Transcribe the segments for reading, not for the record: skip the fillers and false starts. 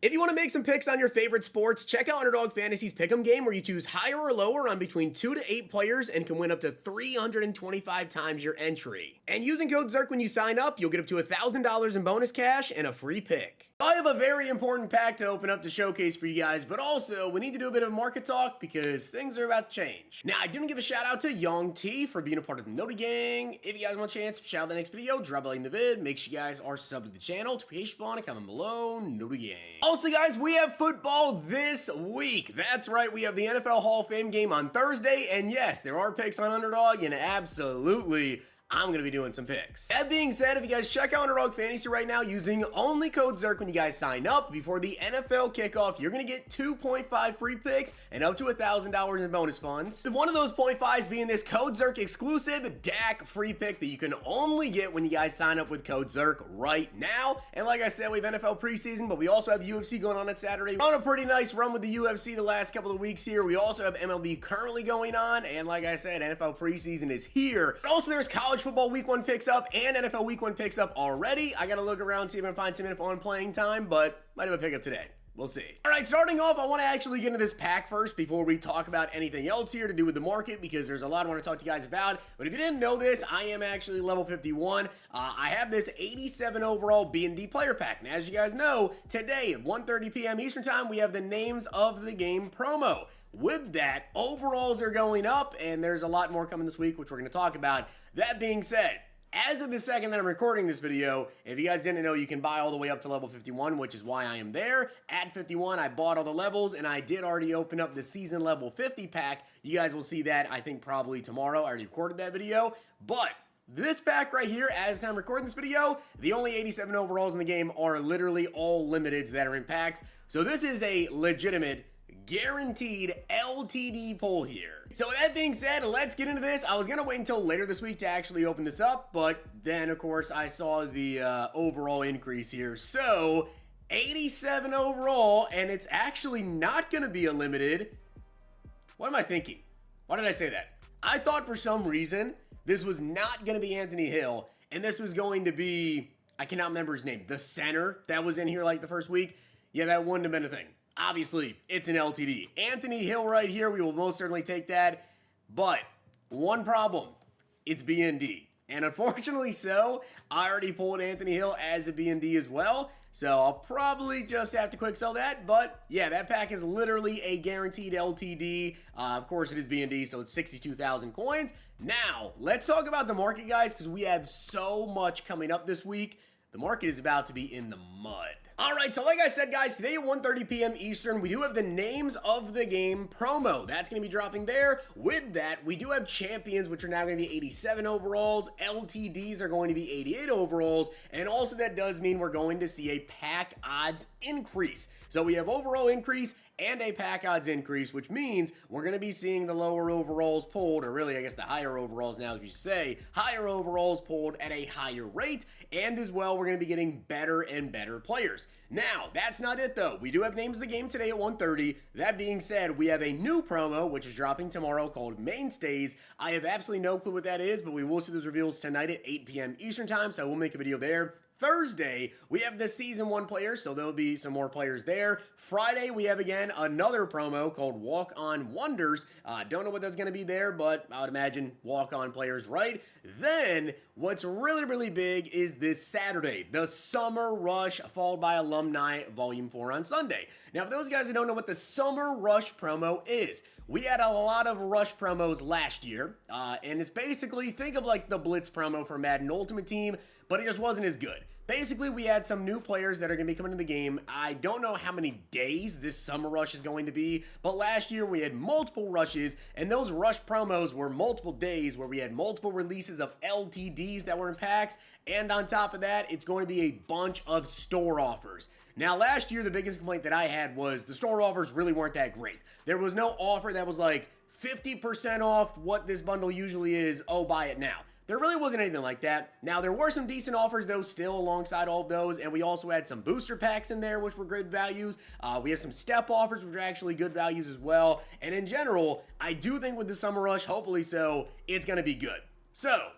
If you want to make some picks on your favorite sports, check out Underdog Fantasy's Pick'em game where you choose higher or lower on between 2 to 8 players and can win up to 325 times your entry. And using code ZIRK when you sign up, you'll get up to $1,000 in bonus cash and a free pick. I have a very important pack to open up to showcase for you guys, but also we need to do a bit of market talk because things are about to change. Now, I didn't give a shout out to Young T for being a part of the Noti Gang. If you guys want a chance, shout out the next video, drop a like in the vid, make sure you guys are subbed to the channel, notification bell, and comment below, Noti Gang. Also, guys, we have football this week. That's right, we have the NFL Hall of Fame game on Thursday, and yes, there are picks on Underdog, and absolutely, I'm going to be doing some picks. That being said, if you guys check out Underdog Fantasy right now using only code ZIRK when you guys sign up before the NFL kickoff, you're going to get 2.5 free picks and up to $1,000 in bonus funds. One of those 0.5s being this code ZIRK exclusive DAC free pick that you can only get when you guys sign up with code ZIRK right now. And like I said, we have NFL preseason, but we also have UFC going on Saturday. We're on a pretty nice run with the UFC the last couple of weeks here. We also have MLB currently going on, and like I said, NFL preseason is here. But also there's college football week 1 picks up and NFL week 1 picks up already. I gotta look around, see if I can find some info on playing time, but might have a pickup today. We'll see. All right, starting off, I want to actually get into this pack first before we talk about anything else here to do with the market because there's a lot I want to talk to you guys about. But if you didn't know this, I am actually level 51. I have this 87 overall B&D player pack. And as you guys know, today at 1:30 p.m. Eastern time, we have the names of the game promo. With that, overalls are going up, and there's a lot more coming this week, which we're going to talk about. That being said, as of the second that I'm recording this video, if you guys didn't know, you can buy all the way up to level 51, which is why I am there. At 51, I bought all the levels, and I did already open up the season level 50 pack. You guys will see that, I think, probably tomorrow. I already recorded that video, but this pack right here, as I'm recording this video, the only 87 overalls in the game are literally all limiteds that are in packs. So this is a legitimate guaranteed LTD pull here. So with that being said, let's get into this. I was gonna wait until later this week to actually open this up, but then of course I saw the overall increase here. So 87 overall, and it's actually not gonna be a limited. What am I thinking? Why did I say that? I thought for some reason this was not gonna be Anthony Hill, and this was going to be, I cannot remember his name, the center that was in here like the first week. Yeah, that wouldn't have been a thing. Obviously, it's an LTD. Anthony Hill right here, we will most certainly take that. But one problem, it's BND. And unfortunately so, I already pulled Anthony Hill as a BND as well. So I'll probably just have to quick sell that. But yeah, that pack is literally a guaranteed LTD. Of course, it is BND, so it's 62,000 coins. Now, let's talk about the market, guys, because we have so much coming up this week. The market is about to be in the mud. All right, so like I said, guys, today at 1:30 p.m. Eastern, we do have the names of the game promo. That's going to be dropping there. With that, we do have champions, which are now going to be 87 overalls. LTDs are going to be 88 overalls. And also that does mean we're going to see a pack odds increase. So we have overall increase and a pack odds increase, which means we're going to be seeing the lower overalls pulled, or really, I guess the higher overalls now, as you say, higher overalls pulled at a higher rate, and as well, we're going to be getting better and better players. Now, that's not it, though. We do have names of the game today at 1:30. That being said, we have a new promo, which is dropping tomorrow, called Mainstays. I have absolutely no clue what that is, but we will see those reveals tonight at 8 p.m. Eastern time, so I will make a video there. Thursday, we have the Season 1 players, so there'll be some more players there. Friday, we have, again, another promo called Walk On Wonders. Don't know what that's going to be there, but I would imagine walk-on players, right? Then, what's really, really big is this Saturday, the Summer Rush, followed by Alumni Volume 4 on Sunday. Now, for those guys that don't know what the Summer Rush promo is, we had a lot of Rush promos last year, and it's basically, think of like the Blitz promo for Madden Ultimate Team, but it just wasn't as good. Basically, we had some new players that are going to be coming to the game. I don't know how many days this Summer Rush is going to be, but last year we had multiple rushes, and those Rush promos were multiple days where we had multiple releases of LTDs that were in packs, and on top of that, it's going to be a bunch of store offers. Now, last year, the biggest complaint that I had was the store offers really weren't that great. There was no offer that was like 50% off what this bundle usually is, oh, buy it now. There really wasn't anything like that. Now, there were some decent offers, though, still alongside all of those, and we also had some booster packs in there, which were good values. We have some step offers, which are actually good values as well. And in general, I do think with the Summer Rush, hopefully so, it's going to be good. So,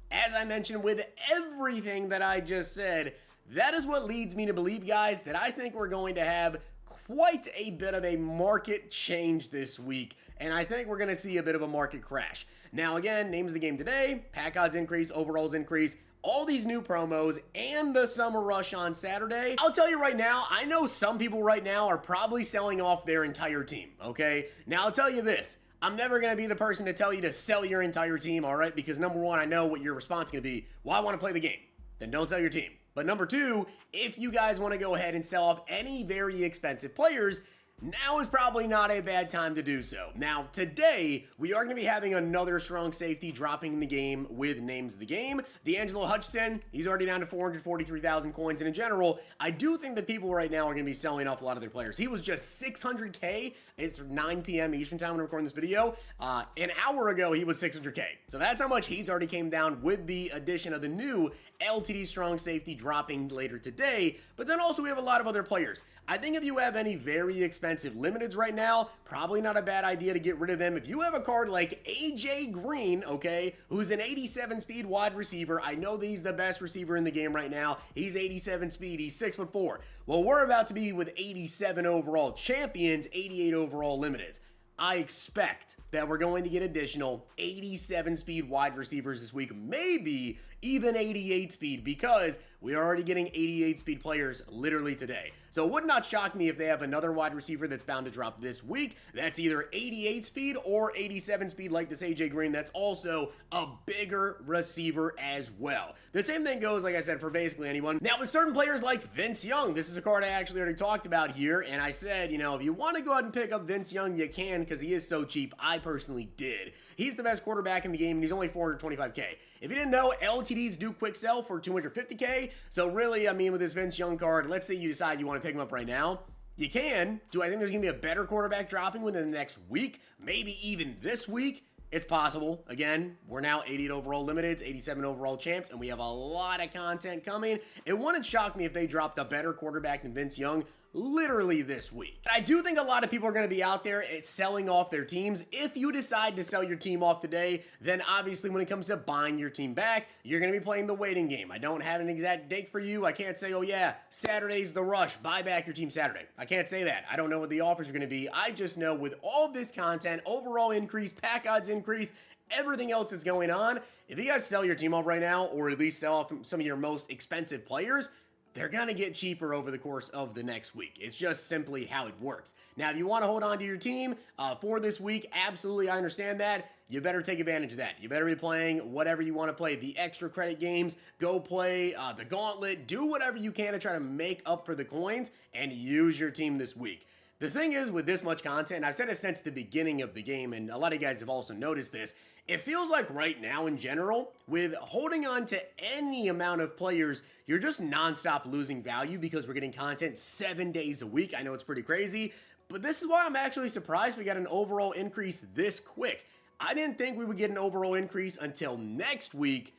as I mentioned with everything that I just said, that is what leads me to believe, guys, that I think we're going to have quite a bit of a market change this week, and I think we're going to see a bit of a market crash. Now, again, names of the game today, pack odds increase, overalls increase, all these new promos, and the summer rush on Saturday. I'll tell you right now, I know some people right now are probably selling off their entire team, okay? Now, I'll tell you this. I'm never going to be the person to tell you to sell your entire team, all right? Because number one, I know what your response is going to be. Well, I want to play the game. Then don't sell your team. But number two, if you guys want to go ahead and sell off any very expensive players, now is probably not a bad time to do so. Now, today, we are going to be having another strong safety dropping in the game with names of the game. D'Angelo Hutchinson, he's already down to 443,000 coins. And in general, I do think that people right now are going to be selling off a lot of their players. He was just 600K. It's 9 p.m. Eastern time when I'm recording this video. An hour ago, he was 600K. So that's how much he's already came down with the addition of the new LTD strong safety dropping later today. But then also we have a lot of other players. I think if you have any very expensive limiteds right now, probably not a bad idea to get rid of them. If you have a card like AJ Green, okay, who's an 87 speed wide receiver, I know that he's the best receiver in the game right now. He's 87 speed, he's 6'4". Well, we're about to be with 87 overall champions, 88 overall limiteds. I expect that we're going to get additional 87 speed wide receivers this week, maybe even 88 speed, because we are already getting 88 speed players literally today. So it would not shock me if they have another wide receiver that's bound to drop this week. That's either 88 speed or 87 speed like this AJ Green. That's also a bigger receiver as well. The same thing goes, like I said, for basically anyone. Now with certain players like Vince Young, this is a card I actually already talked about here. And I said, you know, if you want to go ahead and pick up Vince Young, you can, because he is so cheap. I personally did. He's the best quarterback in the game and he's only 425K. If you didn't know, LTDs do quick sell for 250K. So really, I mean, with this Vince Young card, let's say you decide you want to pick him up right now. You can. Do I think there's going to be a better quarterback dropping within the next week? Maybe even this week? It's possible. Again, we're now 88 overall limiteds, 87 overall champs, and we have a lot of content coming. It wouldn't shock me if they dropped a better quarterback than Vince Young literally this week. I do think a lot of people are going to be out there selling off their teams. If you decide to sell your team off today, then obviously when it comes to buying your team back, you're going to be playing the waiting game. I don't have an exact date for you. I can't say, oh yeah, Saturday's the rush, buy back your team Saturday. I can't say that. I don't know what the offers are going to be. I just know with all this content, overall increase, pack odds increase, everything else that's going on, if you guys sell your team off right now, or at least sell off some of your most expensive players, they're going to get cheaper over the course of the next week. It's just simply how it works. Now, if you want to hold on to your team for this week, absolutely, I understand that. You better take advantage of that. You better be playing whatever you want to play. The extra credit games, go play the gauntlet, do whatever you can to try to make up for the coins and use your team this week. The thing is, with this much content, and I've said it since the beginning of the game, and a lot of you guys have also noticed this, it feels like right now in general, with holding on to any amount of players, you're just nonstop losing value because we're getting content 7 days a week. I know it's pretty crazy, but this is why I'm actually surprised we got an overall increase this quick. I didn't think we would get an overall increase until next week,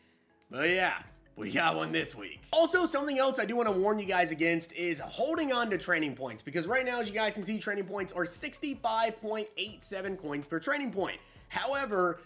but yeah, we got one this week. Also, something else I do want to warn you guys against is holding on to training points, because right now, as you guys can see, training points are 65.87 coins per training point. However,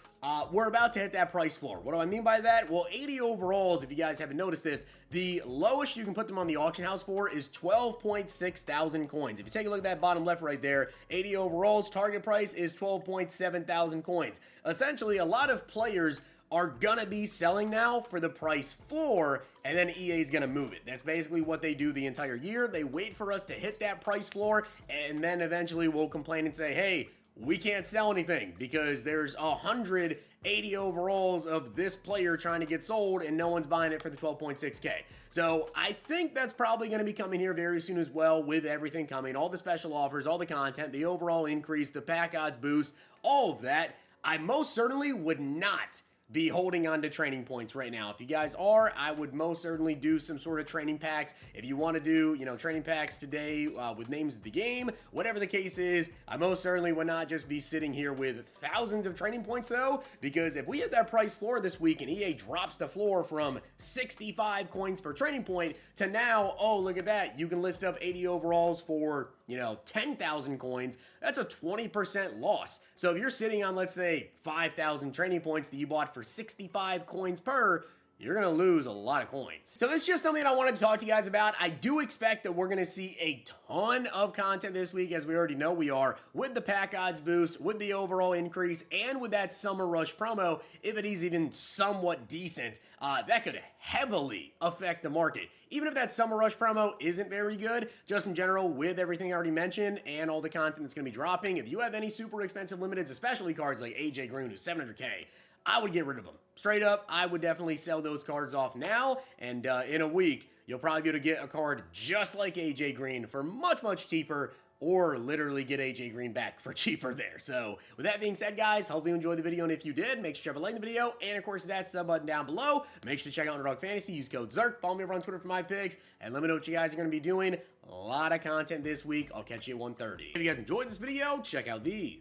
we're about to hit that price floor. What do I mean by that? Well, 80 overalls, if you guys haven't noticed this, the lowest you can put them on the auction house for is 12.6 thousand coins. If you take a look at that bottom left right there, 80 overalls, target price is 12.7 thousand coins. Essentially, a lot of players are gonna be selling now for the price floor, and then EA is gonna move it. That's basically what they do the entire year. They wait for us to hit that price floor, and then eventually we'll complain and say, hey, we can't sell anything because there's 180 overalls of this player trying to get sold and no one's buying it for the 12.6K. So I think that's probably going to be coming here very soon as well, with everything coming, all the special offers, all the content, the overall increase, the pack odds boost, all of that. I most certainly would not be holding on to training points right now. If you guys are, I would most certainly do some sort of training packs. If you want to do, you know, training packs today with names of the game, whatever the case is, I most certainly would not just be sitting here with thousands of training points though, because if we hit that price floor this week and EA drops the floor from 65 coins per training point to now, oh, look at that, you can list up 80 overalls for, you know, 10,000 coins, that's a 20% loss. So if you're sitting on, let's say, 5,000 training points that you bought for 65 coins per, you're gonna lose a lot of coins. So this is just something that I wanted to talk to you guys about. I do expect that we're gonna see a ton of content this week, as we already know we are, with the pack odds boost, with the overall increase, and with that Summer Rush promo. If it is even somewhat decent, that could heavily affect the market. Even if that Summer Rush promo isn't very good, just in general, with everything I already mentioned and all the content that's going to be dropping, if you have any super expensive limiteds, especially cards like AJ Green, who's 700K, I would get rid of them. Straight up, I would definitely sell those cards off now, and in a week, you'll probably be able to get a card just like AJ Green for much, much cheaper, or literally get AJ Green back for cheaper there. So with that being said, guys, hopefully you enjoyed the video, and if you did, make sure to like the video, and of course that sub button down below. Make sure to check out Underdog Fantasy, use code ZERK, follow me over on Twitter for my picks, and let me know what you guys are going to be doing. A lot of content this week. I'll catch you at 1:30. If you guys enjoyed this video, check out these.